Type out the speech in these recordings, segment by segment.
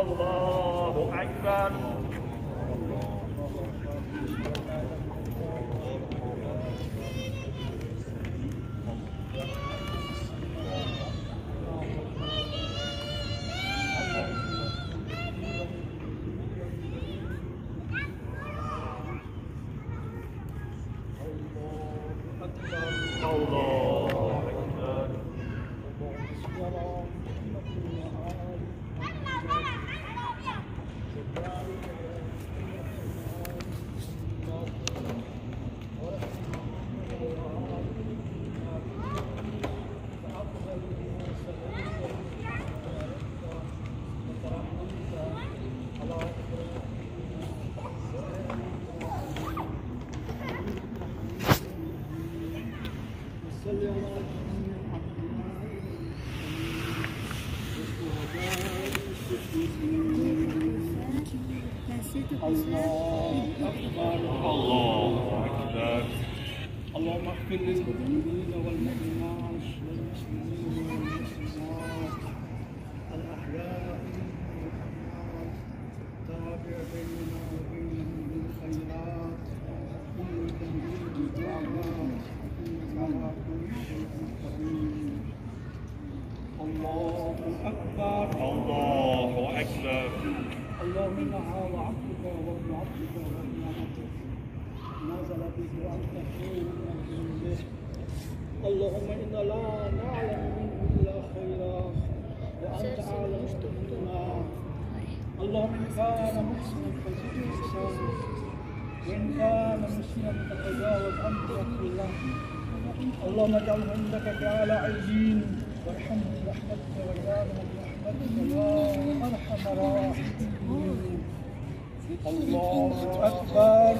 الله أكبر. اللهم اغفر للمؤمنين والمؤمنات والمسلمين والمسلمات الأحياء والأموات تابع بيننا وبينهم بالخيرات إنك مجيب الدعوات إنك على كل شيء قدير. الله أكبر. الله أكبر. اللهم إن هذا عبدك وابن عبدك وابن عبدك نزل بك وأنت خير من به. اللهم إنا لا نعلم منه إلا خيرا وأنت أعلم منا. اللهم إن كان محسنا فزد إحسانا وإن كان مسلما فتجاوز عنه واغفر له. اللهم اجعله عندك كعلى عين وارحمه برحمتك وارحمه برحمتك يا أرحم الراحمين. الله أكبر.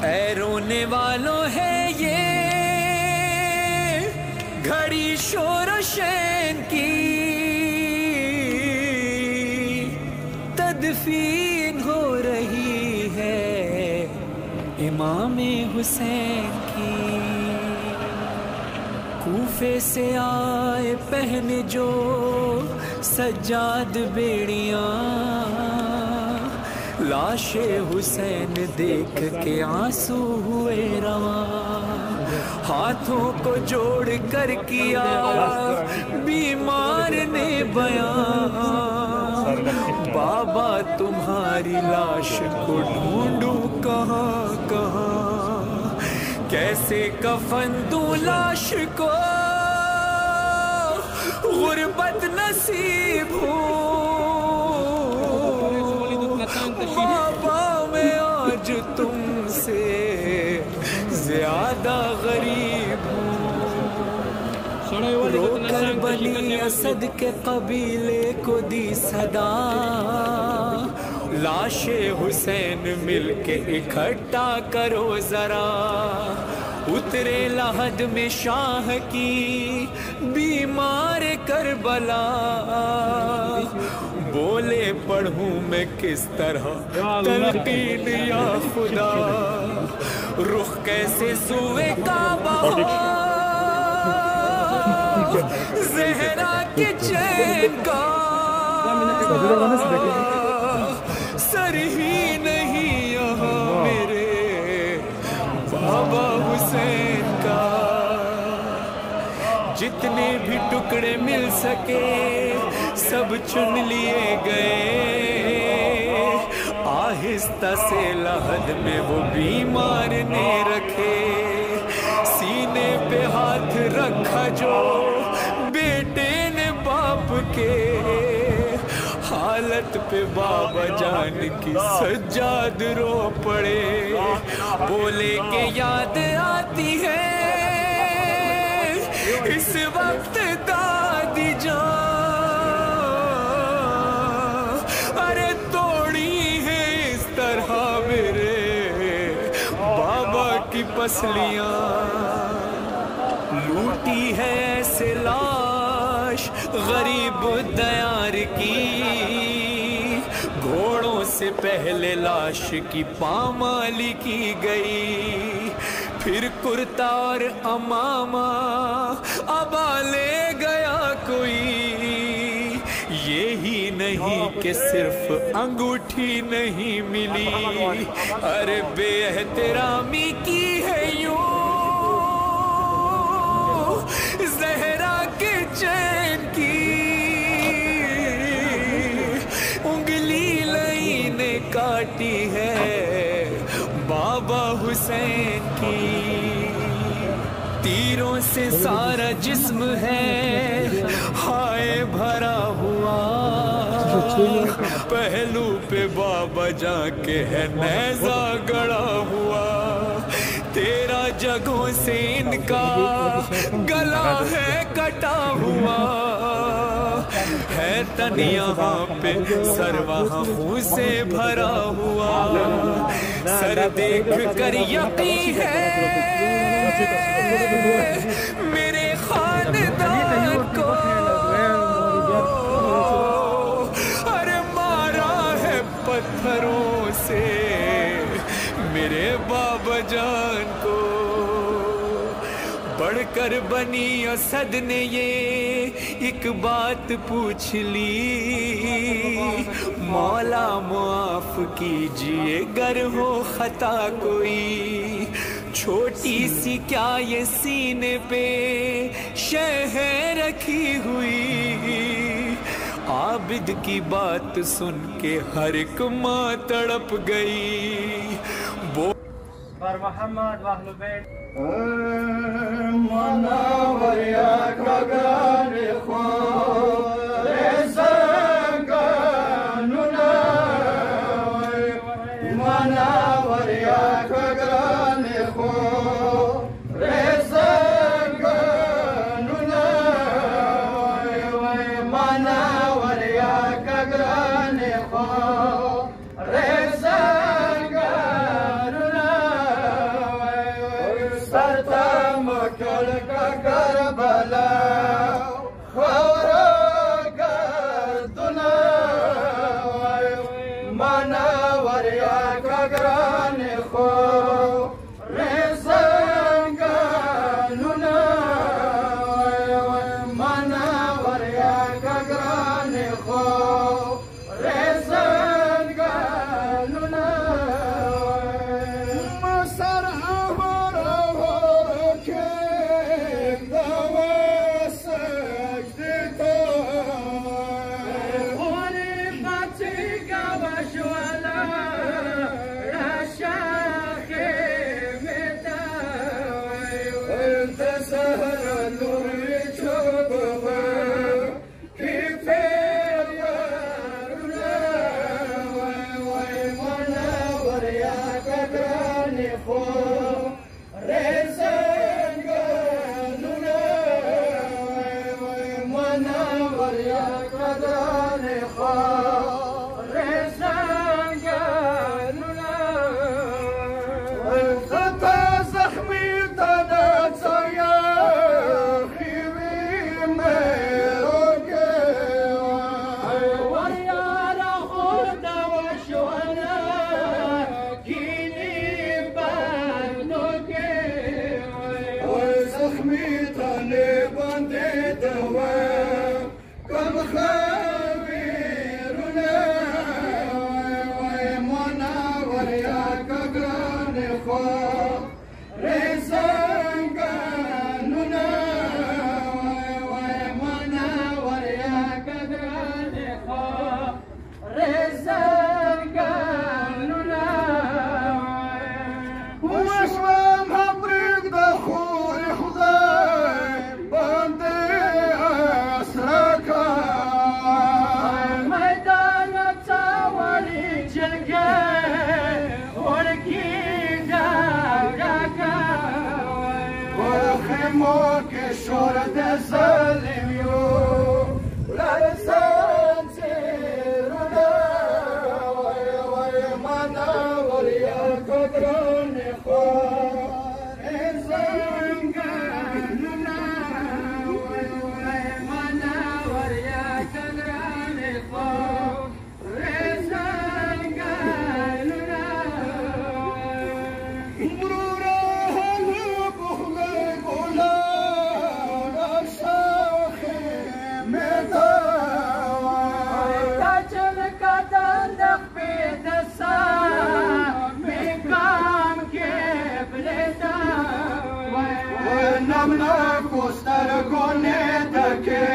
اے رونے والوں ہے یہ گھڑی شور و شین کی، تدفین ہو رہی ہے امام حسین کی۔ کوفے سے آئے پہن جو سجاد بیڑیاں، لاش حسین دیکھ کے آنسو ہوئے رواں، ہاتھوں کو جوڑ کر کیا بیمار نے بیان، بابا تمہاری لاش کو ڈھونڈوں کہاں کہاں، کیسے کفن دوں لاش کو غربت نصیب ہوں، بابا میں آج تم سے زیادہ غریب ہوں۔ رو کر بنی اسد کے قبیلے کو دی صدا، لاش حسین مل کے اکٹھا کرو ذرا، اترے لحد میں شاہ کی بیمار کربلا، بولے پڑھوں میں کس طرح تلقین یا خدا، رخ کیسے سوئے کعبہ ہو زہرا کے چین کا، سر ہی نہیں یہاں میرے بابا حسین کا، جتنے بھی ٹکڑے مل سکے سب چن لیے گئے، آہستہ سے لحد میں وہ بیمار نے رکھے، سینے پہ ہاتھ رکھا جو بیٹے نے باپ کے، حالت پہ بابا جان کی سجاد رو پڑے، بولے کہ یاد آتی ہے اس وقت دادی جان، ارے توڑی ہے اس طرح میرے بابا کی پسلیاں، لوٹی ہے ایسے لاش غریب دیار کی، گھوڑوں سے پہلے لاش کی پامالی کی گئی، پھر کرتا اور امامہ ابا لے گیا کوئی، یہی نہیں کہ صرف انگوٹھی نہیں ملی، ارے بے احترامی کی ہے یوں زہرا کے چین کی، انگلی لئی نے کاٹی ہے بابا حسین کی، تیروں سے سارا جسم ہے ہائے بھرا ہوا، پہلو پہ بابا جا کے ہے نیزہ گڑا ہوا، تیرا جگہوں سے ان کا گلا ہے کٹا ہوا، ہے تن یہاں پہ سر وہاں خون سے بھرا ہوا، سر دیکھ کر یقین ہے میرے خاندان کو، ارے مارا ہے پتھروں سے میرے بابا جان کو، بڑھ کر بنی اسد نے یہ ایک بات پوچھ لی، مولا معاف کیجئے گر ہو خطا کوئی، چھوٹی سی کیا یہ سینے پہ شہ رکھی ہوئی، عابد کی بات سن کے ہر ایک ماں تڑپ گئی، بر محمد و اہل بیت مناور یا کگان خود سنگانونا، مناور یا کگان خود سنگانونا، مناور یا کگان خود کربلا خورا گردنا، مناور یا کگران خو رزنگانونا، مناور یا کگران خو رزنگانونا، مسر ہمارا ہو کے شورت ظالمیو لرسان سیرونا، مناور یا کگران خواه زنگانونا، مناور یا کگران خواه زنگانونا، مرورا حلو نمنا کوستر کونے دکھے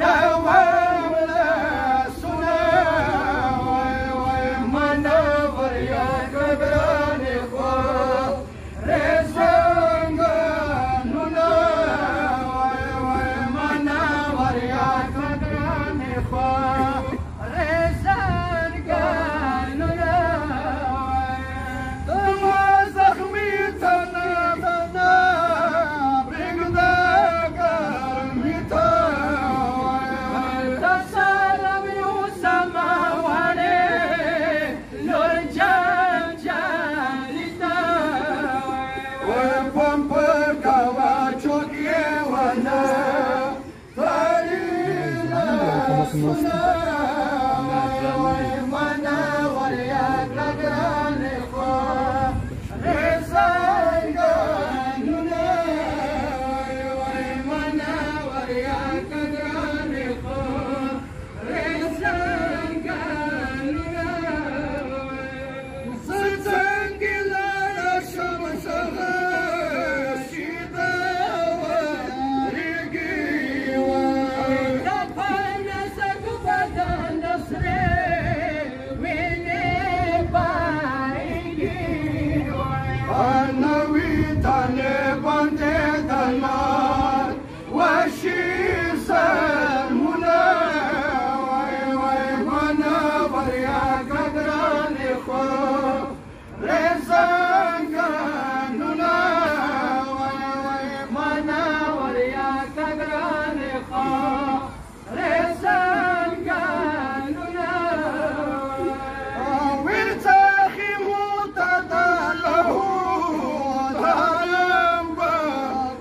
دوام لسنے منا وریا گگران خواہ ریزنگ نونا منا وریا گگران خواہ ریزنگ نونا تم زخمی تنا بنا بگدہ گرمی تا تسلم یو سماوانے نور جان جانیتا پمپ کوا چوکیے وانا تارینا سنا منا وریا گگران خواہ ریزنگ نونا منا وریا گگران خواہ ریزنگ نونا زنگی لارا شمسغا شیدہ وریگیوا دپن سک بدن نسرے وینے بائیگیوا نوی تانے بندے دنار وشی سرمونا منا وریا گگران خواہ ریزنگ نونا منا وریا گگران خواہ ریزنگ نونا ورتاخی متدالہو دھالم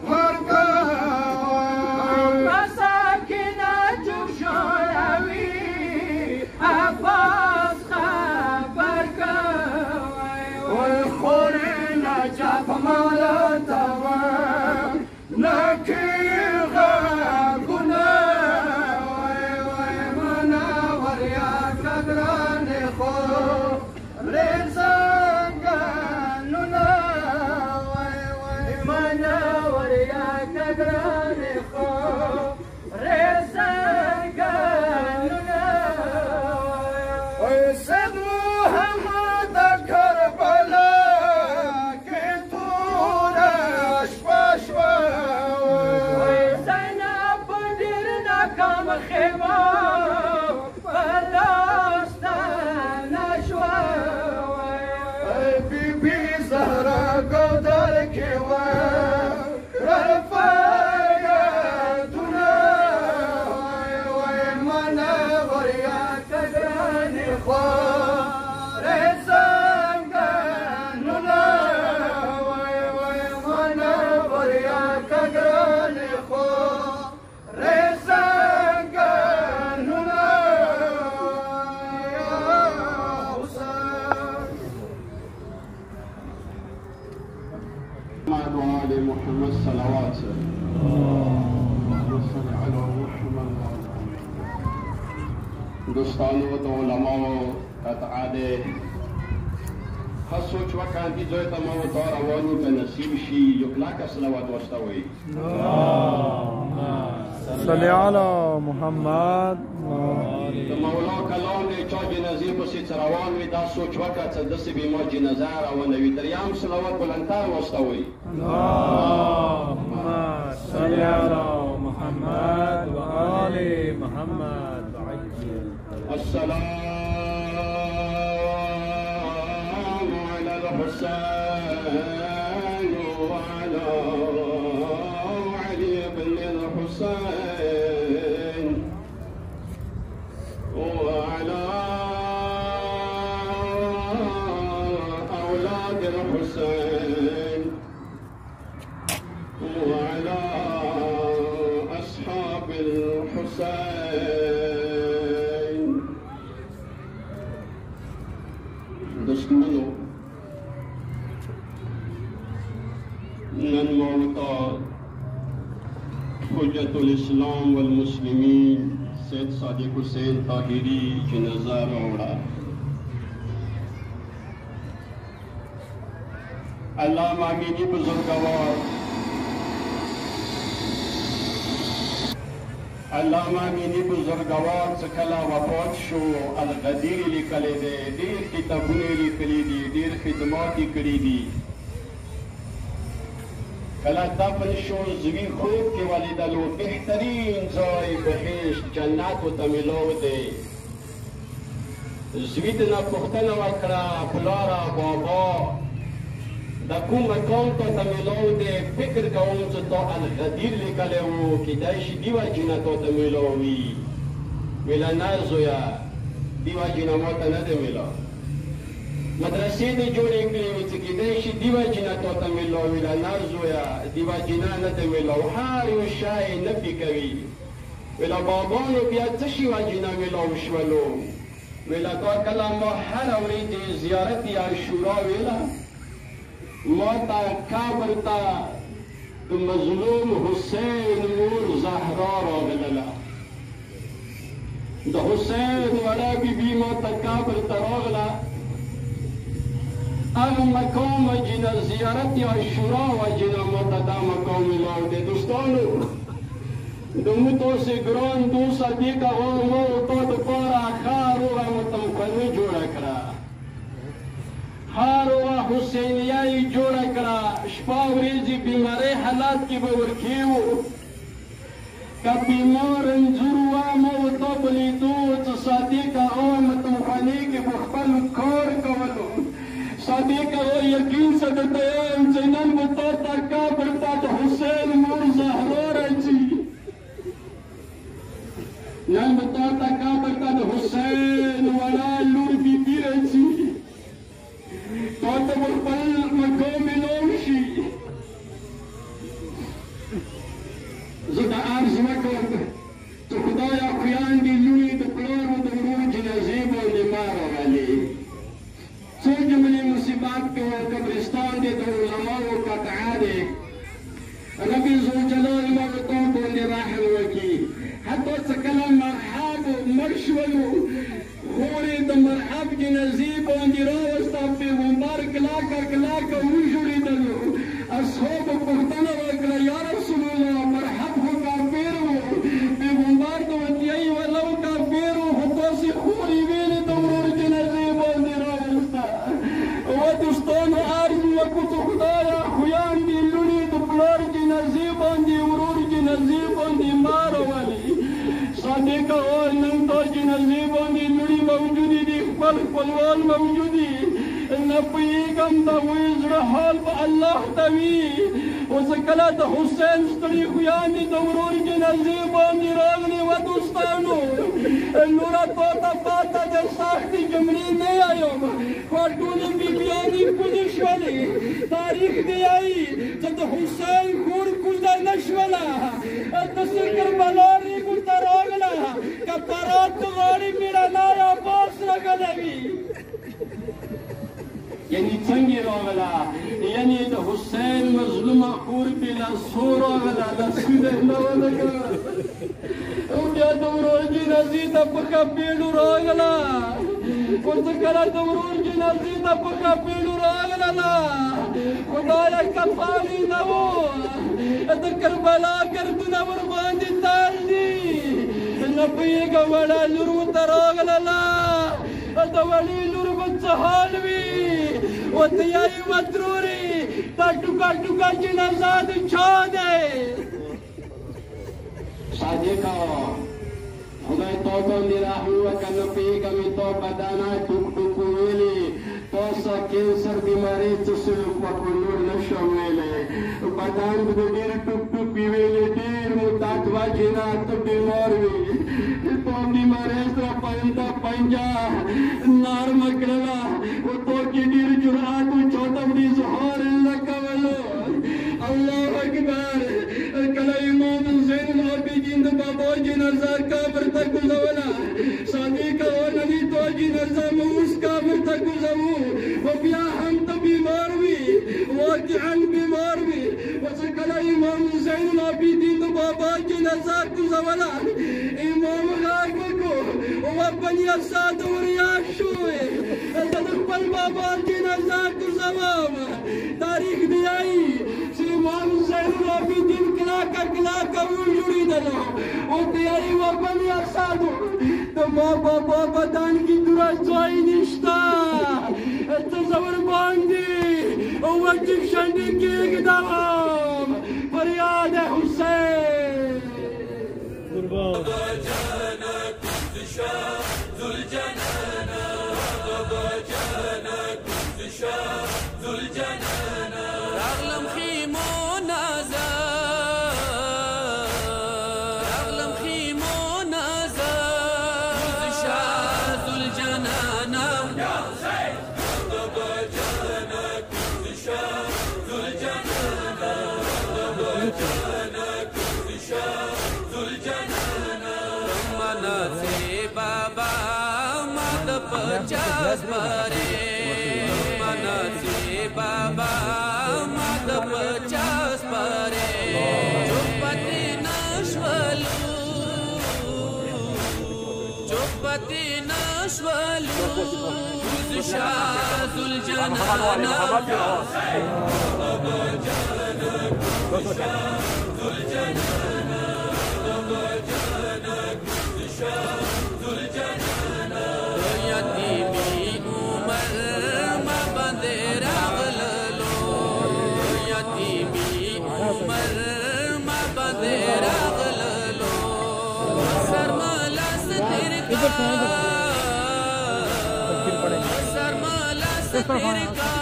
بھرگاہ مساکین جوشوراوی عباس خبر گاہ خوری نجف مالتوا نکی غاگونا منا وریا گگران خواہ ریزنگ نونا منا وریا گگران خواہ ریزنگ نونا سید محمد کربلا کے تورش پشوا زینب دیر ناکام خیمہ پلاستان نشوا بی بی زہرا گودر کیوا رفایتنا منا وریا گگران خواہ ریزنگ نونا منا وریا گگران خواہ ریزنگ نونا یا حسین وعلى محمد صلوات اللهم صل على محمد دوستانو و علماء قطعاده خصوص وکان کی جو تمام دور اوانو به نصیب شی یکلاک صلوات واستوي صلی علی محمد د مولا کلام نه چا جنازې پسې روان وي دا سوچ وکړه چې داسې به ما جنازه روانوي دریم صلوات بلندتر واستوي اللهم صل علی محمد و آل محمد السلام على الحسين وعلى علي بن الحسين وعلى أولاد الحسين وعلى أصحاب الحسين دشمنو نن موتا حجت الاسلام والمسلمین سید صادق حسین طاہری جنازہ روڑا علامہ امینی بزرگوار علامه امینی بزرګوار څه کله وفات شو الغدیر یې لیکلی دی ډېر کتابونه یې لیکلي دي ډېر خدمات یې کړي دي کله دفن شو زوی خوب کې ولیدلو بهترین ځای بهشت جنت ورته میلاو دی زوی د نه پوښتنه وکړه پلاره بابا د کوم مقام ته ته میلاو دی فکر کوم چې تا الغدیر لیکلی و کیدای شي دې وجې نه تا ته میلاو وي ویله نه زویه دې وجې نه ما ته نه دی میلاو مدرسې دې جوړې کړې وې چې کیدای شي دې وجې نه تا ته میلاو ویله نه زویه دې وجې نه دی میلاو هر یو شی نفي کوي ویله بابانو بیا څه شي وجې نه میلاو شولو ویله تا کله ما هره ورځ زیارت عاشورا ویله ما تا قبر تا د مظلوم حسین مور زهرا راغلله د حسین وړه بیبي ما ته قبر ته راغله هغه مقام وجې نه زیارت عاشورا وجې نه ما ته دا مقام میلاو دی دوستانو د مو تاسې ګران دوست دې کوه ما تا دپاره ښه روغه متمخني جوړه کړه هر وخت حسینیه یې جوړه کړه شپه ورځې بیمارۍ حالات کې به ورکې وو که بیمار رنځور وه ما ورته په لیدو چې صادقه هغه متمخانې کې به خپل کار کولو صادقه هغه یقین سره درته وایم چې نن به تا ته قبر ته د حسین مور زهرا راځي نن به تا ته قبر ته د حسین وړه لور بیبي راځي تا ته به خپل مقام میلاو شي زه دا عرض نه کوم چې خدایه خویندې لوڼې د پلارو د ورور جنازې باندې ما راغلې څو جملې مصیبت کې قبرستان دی د علماو قطعه دی رب ذوالجلال ما په تا باندې رحم وکړي حتی څه کله مرحب مړ شولو خورې د مرحب جنازې باندې راوسته پیغمبر کلاکه وژړېدلو اصحابو پوښتنه وکړه یا رسول الله مرحب خو کافر و پیغمبر ته وتیایي ولو کافر و خو تاسې خورې ویلې د ورور جنازې باندې راوسته و دوستانو عرض وکړو چې خدایه خویندې لوڼې د پلار جنازې باندې ورور جنازې باندې ما راولي صادقه وایي نن تا جنازې باندې لوڼې موجودې دي خپل خپلوان موجود دي نه پوهېږم د هغوی زړه حال به الله ته وي اوس کله د حسین ستړي خویندې د ورور جنازې باندې راغلې وه دوستانو نوره تا ته پاته د سختې جملې نه وایم خو ټولې بیبیانې کوزې شولې تاریخ دی وایي چې د حسین خور کوزه نه شوله داسې کربلا ریګ ورته راغله که فرات د غاړې مېړنی عباس راغلی وي یعنی څنګه راغله یعنی د حسین مظلومه خور بلا سو راغله داسې دی نه ولګه او بیا د ورور جنازې ته په کپېړو راغله ورته کله د ورور جنازې ته په کپېړو راغله خدایه کفانې نه وو د کربلا ګردونه ورباندې تال دي نه پوهېږم وړه لور ورته راغله د وړې لور به څه حال وي ورته یایي مترورې دا ټوکه ټوکه جنازه د چا دی صادقه خدای تا باندې رحم وکړه نه پوهېږم تا بدنه ټوک ټوک ویلې تا سه کینسر بیمارۍ څه سلوک وکړو نور نه شم ویلی بدن به د ډېر ټوک ټوک وي ویلې ډېر مدت وجې نه ته بیمار وي تا بیمارۍ سره پنجه نرمه کړله و تا کې ډېر جرأت و چا ته به اظهار نه کولو الله اکبر کله امام زین العابدین د بابا جنازه قبر ته ګرځوله صادقه ولدي تا جنازه مو اوس قبر ته ګرځوو و بیا هم ته بیمار وي واقعا بیمار وي وڅه کله امام زین العابدین د بابا جنازه ګرځوله امام غږ وکړو و بني افساد وریا شوې زه د خپل بابا جنازه ګرځوم تاریخ دی وایي چې امام زین العابدین کلاکه وژړېدلو و Opiari wa bani asadu. Ma baba badan ki duras joy nishta. Tasawwur bandi. Wajib shandi ki ikdam. Faryad Hussein. Qurban. رغلم خيمو نازل رغلم خيمو نازل شاذ الجنان يا حسين بابا جانك شاذ الجنان بابا جانك شاذ الجنان مناسي بابا مد پچاس بارے مناسي بابا مد پچاس بارے چوپتی نشولو شاذ الجنان بابا جانك شاذ الجنان بابا جانك شاذ الجنان یتیمی عمر ما بندے راغللو یتیمی عمر ما بندے راغللو سرمالا سترکا سرمالا سترکا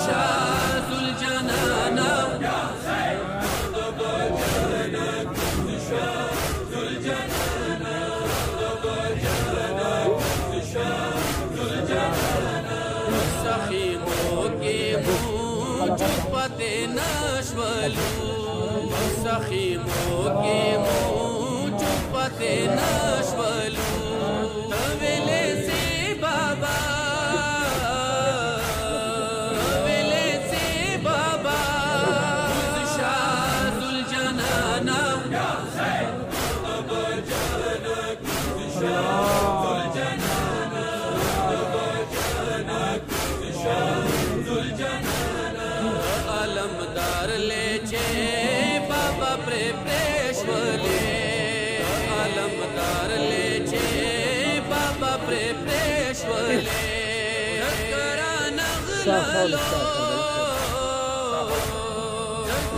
شاذ الجنان بابا جانك شاذ الجنان بابا جانك شاذ الجنان سخیموں کے منہ چپتے نشولو سخیموں کے منہ چپتے نشولو طویلے سے بابا طویلے سے بابا شاذ الجنان بابا جانك شاذ الجنان بابا جانك شاذ الجنان علمدار لے چے بابا پریشولے علمدار لے چے بابا پریشولے کرا نغللو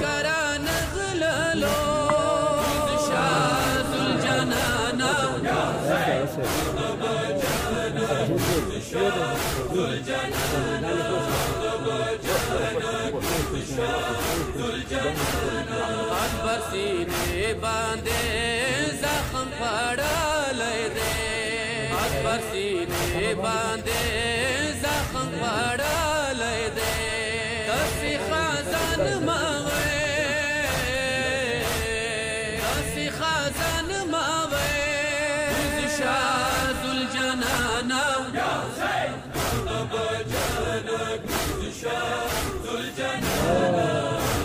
کرا نغللو شاذ الجنان بابا جانك شاذ الجنان بابا جانك شاذ الجنان اکبر سینے باندھے زخم پڑا لے دے اکبر سینے باندھے زخم پڑا لے دے کسی خزان ماوے کسی خزان ماوے شاذ الجنان بابا جانك شاذ الجنان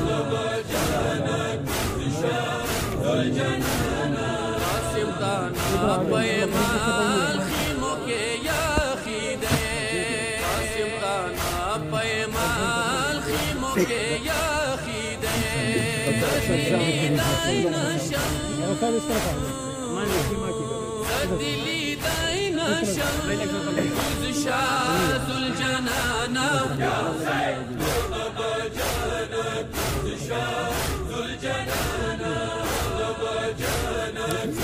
بابا جانك شاذ الجنان قاسم دانا پیمال خیموں کے یاخیدے قاسم دانا پیمال خیموں کے یاخیدے دلی دائی نشان دلی دائی نشان شاذ الجنان بابا جانك شاذ الجنان بابا جانك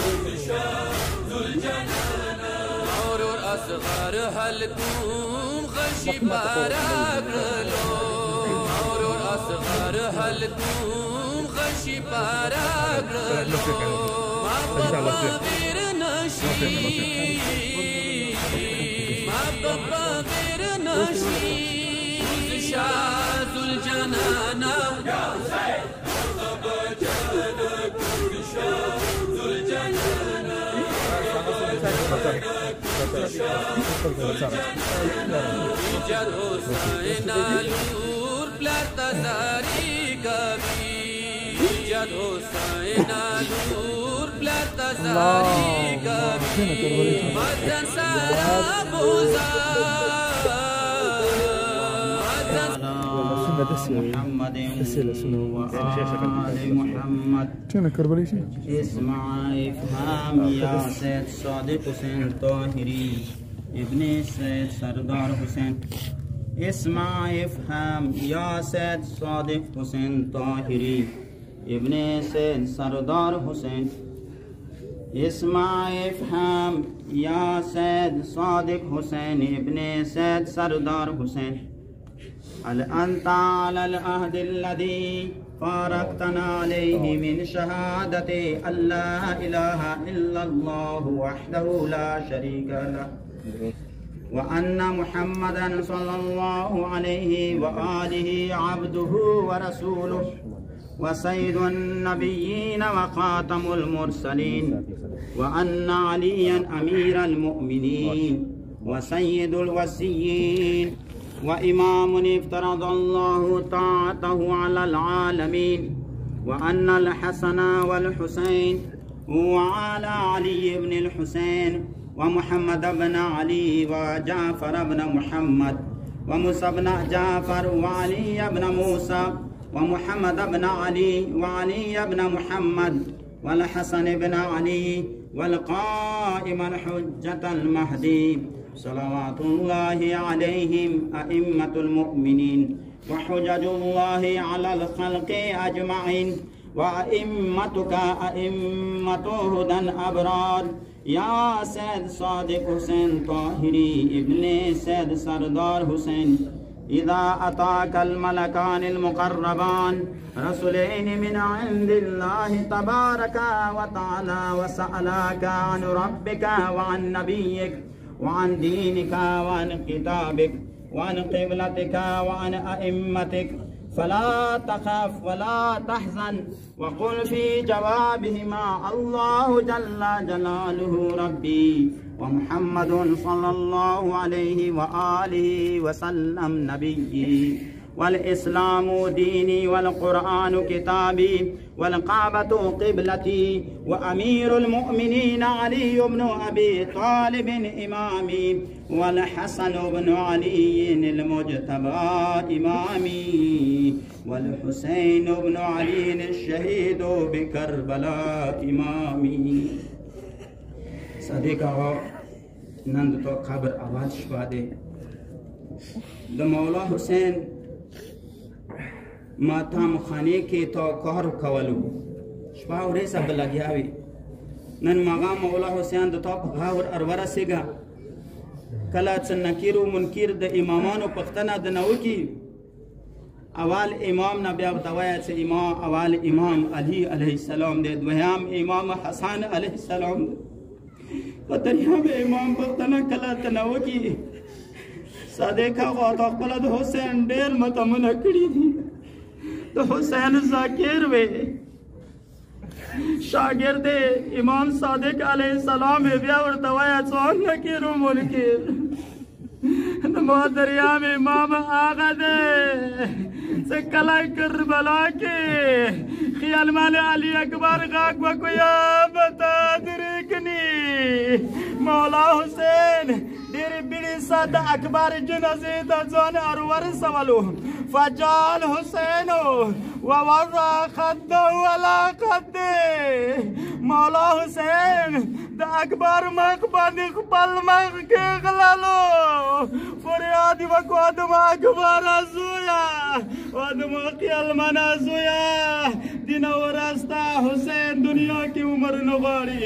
شاذ الجنان اور اصغر حلقوم غشی پاراک لو اور اصغر حلقوم غشی پاراک لو بابا ویر نشی بابا ویر نشی شاذ الجنان بابا جانك شاذ الجنان جد حسین آلور پلتا زاری کبھی جد حسین آلور پلتا زاری کبھی مدن سارا بوزا محمد وآل محمد. اسمع افهام يا سيد صادق حسين طاهري ابن سيد سردار حسين. اسمع افهام يا سيد صادق حسين طاهري ابن سيد سردار حسين. اسمع افهام يا سيد صادق حسين ابن سيد سردار حسين. هل أنت على العهد الذي فارقتنا عليه من شهادة أن لا إله إلا الله وحده لا شريك له وأن محمدا صلى الله عليه وآله عبده ورسوله وسيد النبيين وخاتم المرسلين وأن عليا أمير المؤمنين وسيد الوصيين وإمام افترض الله طاعته على العالمين وأن الحسن والحسين وعلى علي بن الحسين ومحمد بن علي وجعفر بن محمد وموسى بن جعفر وعلي بن موسى ومحمد بن علي وعلي بن محمد والحسن بن علي والقائم الحجة المهدي صلوات الله عليهم أئمة المؤمنين وحجج الله على الخلق أجمعين وأئمتك أئمة هدى أبرار. يا سيد صادق حسين طاهري ابن سيد سردار حسين إذا أتاك الملكان المقربان رسولين من عند الله تبارك وتعالى وسألاك عن ربك وعن نبيك وعن دينك وعن كتابك وعن قبلتك وعن أئمتك فلا تخف ولا تحزن وقل في جوابهما الله جل جلاله ربي ومحمد صلى الله عليه وآله وسلم نبيي والإسلام ديني والقرآن كتابي والكعبة قبلتي وأمير المؤمنين علي بن أبي طالب إمامي والحسن بن علي المجتبى إمامي والحسين بن علي الشهيد بكربلاء إمامي. صديقه نند تو خبر آواز شواده د مولا حسین ماتام خانی کی تو کار کولو شپا ورې سب لګیاوي نن مغا مولا حسین د تو غاور ارور سیګا کلا څ نکیرو منکر د امامانو پختنه د نو کی اول امام نه بیا دوایا چې امام اول امام علی علیه السلام د دویم امام حسن علیه السلام پتنیا به امام پختنه کلا تنو کی صادقه غوطه خپل د حسین ډېر متمنه کړي دي د حسین ذاکر وې شاگرد امام صادق علیه السلام بیا ورته وایي څوک نه کېرو منکر د محترم امام هغه دی چې کله کربلا کې خیالمان علی اکبر غاک وکړو یا بتا درکني مولا حسین ډېرې بیړې سره د اکبر جنازې ته ځان ورسولو فجعل حسین وورا خده ولا خده مولا حسین د اکبر مخ باندې خپل مخ کېغللو فریاد یې وکړو ادم اکبر زویا ادم خیالمن زویا دینه ورسته حسین دنیا کې عمر نه غواړي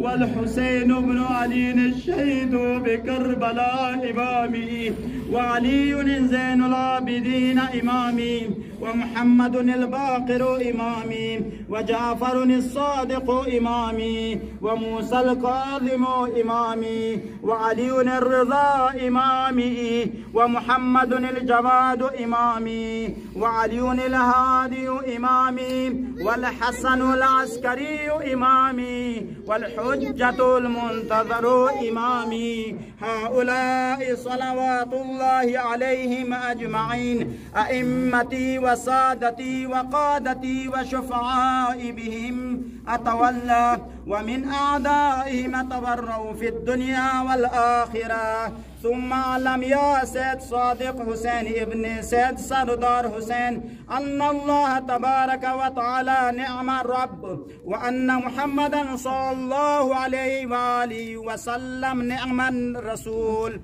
والحسين بن علي الشهيد بكربلاء إمامي وعلي زين العابدين إمامي ومحمد الباقر إمامي وجعفر الصادق إمامي وموسى الكاظم إمامي وعلي الرضا إمامي ومحمد الجواد إمامي وعلي الهادي إمامي والحسن العسكري إمامي والحجة المنتظر إمامي هؤلاء صلوات الله عليهم أجمعين أئمتي وسادتي وقادتي وشفعاء بهم أتولى ومن أعدائهم أتبرأ في الدنيا والآخرة ثم علم يا سيد صادق حسين ابن سيد سردار حسين أن الله تبارك وتعالى نعم الرب وأن محمدا صلى الله عليه وآله وسلم نعم الرسول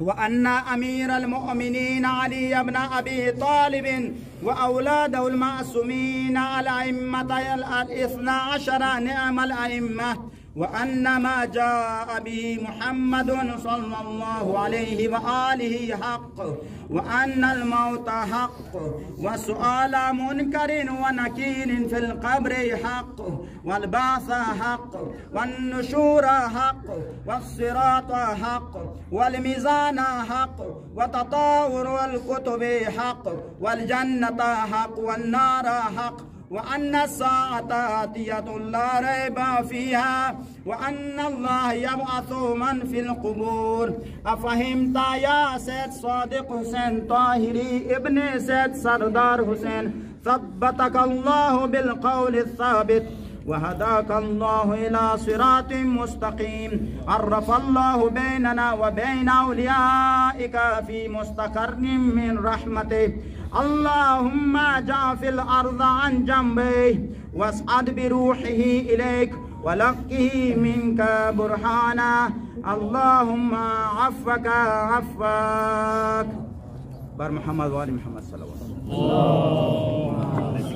وأن أمير المؤمنين علي بن أبي طالب وأولاده المعصومين الأئمة الاثنى عشر نعم الأئمة وأن ما جاء به محمد صلى الله عليه وآله حق وأن الموت حق وسؤال منكر ونكير في القبر حق والبعث حق والنشور حق والصراط حق والميزان حق وتطاور الكتب حق والجنة حق والنار حق وأن الساعة آتية لا ريب فيها وأن الله يبعث من في القبور أفهمت يا سيد صادق حسين طاهري ابن سيد سردار حسين ثبتك الله بالقول الثابت وهداك الله إلى صراط مستقيم عرف الله بيننا وبين أوليائك في مستقر من رحمته اللهم اجعل في الأرض عن جنبه واسعد بروحه إليك ولقه منك برهانا اللهم عفك عفاك بر محمد وآل محمد صلى الله عليه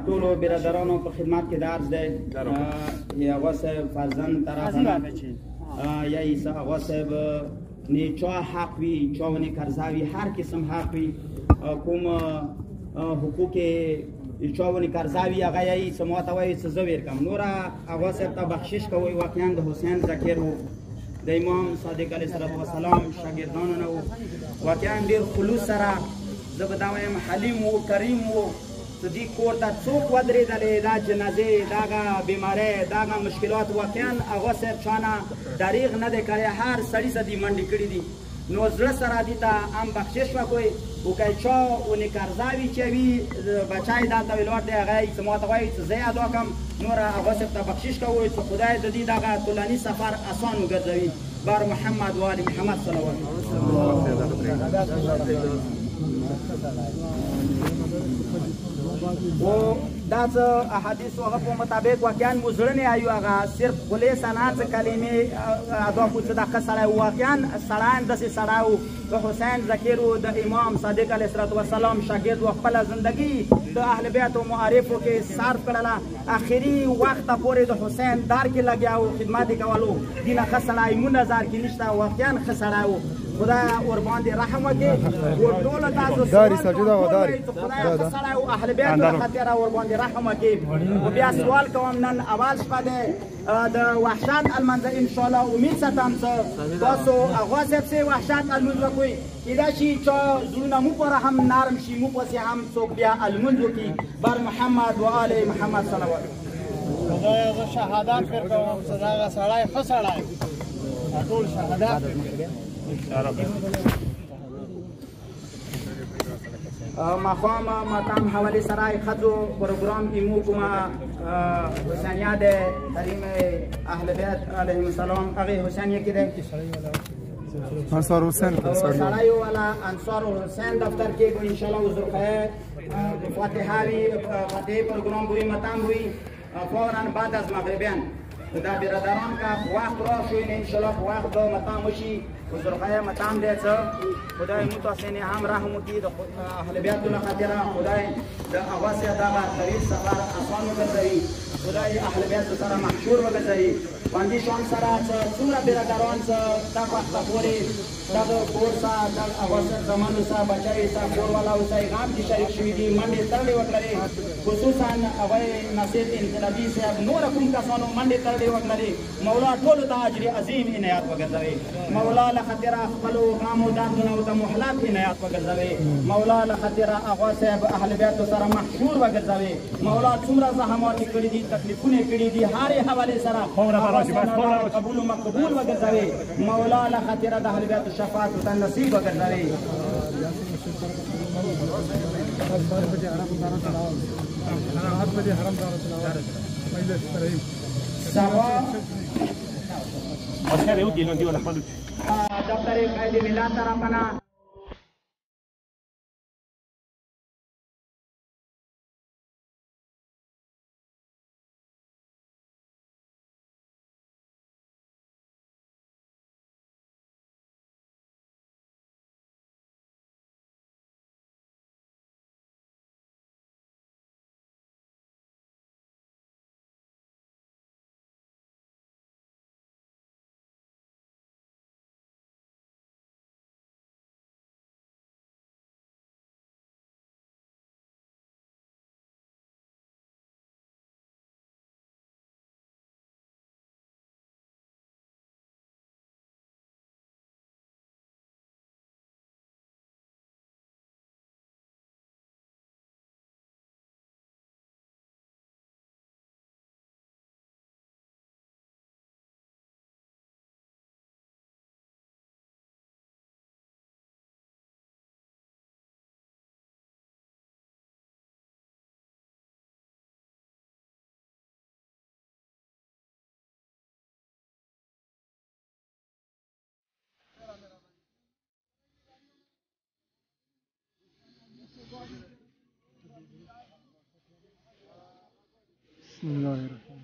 ټولو برادرانو په خدمت کې درز دی یا واسه فرزند طرفنا یا ایسا واسه نه چا حق وی چا ونی کرزاوی هر قسم حق وی کوم حقوق چا ونی کرزاوی هغه یې سماته وای څه زویر کم نور هغه سره ته بخشش کوي واقعا د حسین ذکر وو د امام صادق علیه السلام شاګردانو نه وو واقعا ډیر خلوص سره زه به دا وایم حلیم وو کریم وو چې دې کور ته څوک ودرېدلې دا جنازې دغه بیمارۍ دغه مشکلات واقعا هغه صاحب چانه دریغ نه دی کړی هر سړي سره دې منډې کړي دي نو زړه سره دې ته هم بخشش وکړئ وکړئ چا ونې کرزاوي چې وي بچای دلته ولاړ دی هغه یې څه ماته وایي چې زه یې ادا کړم نور هغه صاحب ته بخشش کوئ چې خدای د دې دغه طولاني سفر اسان وګرځوي بر محمد و آل محمد صلوات و دا څه احادیث هغه په مطابق واقعا مو زړه نه آیو هغه صرف خولې سنا څه کلمې ادا کړو چې دا ښه سړی واقعا سړی داسې سړی و د حسین ذکر و د امام صادق علیه السلام شاګرد و خپله زندګي د اهل بیت و معارفو کې صرف کړله اخري وخت پورې د حسین دار کې لګیا و خدمت یې کولو دینه ښه سړی مو نظر کې نشته واقعا ښه سړی و خدای ورباندې رحم وکړي ټول تاسو داري سجده و داري خدای ښه سړی و اهل بیت د خاطر ورباندې رحم وکړي و بیا سوال کوم نن اول شپه دی د وحشت المنځ ان شاء الله امید ساتم چې تاسو هغه صاحب سي وحشت المنځ وکړئ کېدای شي چې زړونه مو پوره هم نرم شي مو پسې هم څوک بیا المنځ وکړي بر محمد و آل محمد صلوات خدایا زه شهادت ورکوم چې دغه سړی ښه سړی ټول شهادت مخام ماتم حوالی سرای خطو پروگرام ایمو کما حسینیه ده تریم اهل بیت علیهم السلام اغی حسینیه که ده انصار حسین سرای والا انصار حسین دفتر که گو انشاءالله حضور خواهی فاتحه پروگرام بوی ماتم بوی فوراً بعد از مغربیان دا برادران که وقت را شوین انشاءالله وقت دا ماتم وشی بزرگای متام دی څه خدای مو تاسو نه هم رحم وکړي د اهل بیت له خاطر خدای د اواسه دا طویل سفر آسان وګرځوي خدای اهل بیت سره محشور وګرځوي باندې شان سره څومره برادران څه دا وخت پورې دا کور سره د اواسه زمانو سره بچای سره کور والا اوسای غام دي شریک شوی دي منډه تړلې وکړي خصوصا هغه نصیب انقلابی صاحب نور کوم کسانو منډه تړلې وکړي مولا ټول ته اجر عظیم عنایت وګرځوي مولا لخطر خپلو غامو دردونه او د محلات عنایات وګرځوي. مولا لخطر هغه صاحب اهل بیت سره محشور وګرځوي. مولا څومره زحمات یې کړي دي، تکلیفونه یې کړي دي، هرې حوالې سره قبول و مقبول وګرځوي. مولا لخطر د اهل بیت شفاعت ورته نصیب وګرځوي. سبا دفتر قائد ملت طرفنا بسم الله الرحمن الرحيم.